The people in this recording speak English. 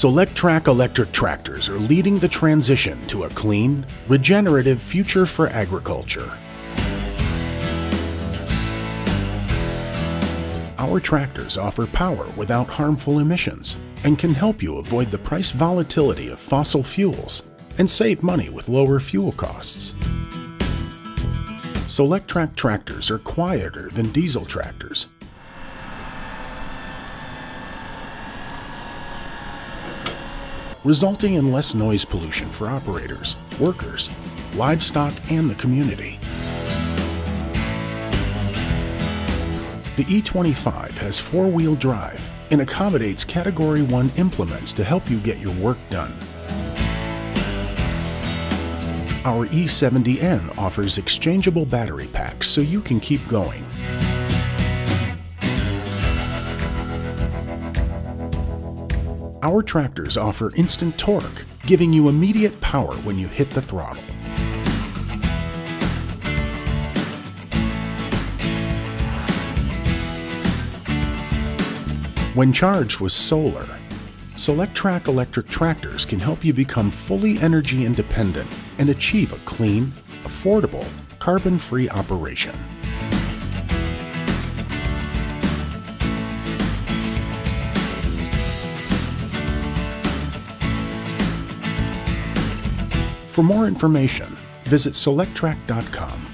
Solectrac electric tractors are leading the transition to a clean, regenerative future for agriculture. Our tractors offer power without harmful emissions and can help you avoid the price volatility of fossil fuels and save money with lower fuel costs. Solectrac tractors are quieter than diesel tractors, resulting in less noise pollution for operators, workers, livestock, and the community. The E25 has four-wheel drive and accommodates Category 1 implements to help you get your work done. Our E70N offers exchangeable battery packs so you can keep going. Our tractors offer instant torque, giving you immediate power when you hit the throttle. When charged with solar, Solectrac electric tractors can help you become fully energy independent and achieve a clean, affordable, carbon-free operation. For more information, visit Solectrac.com.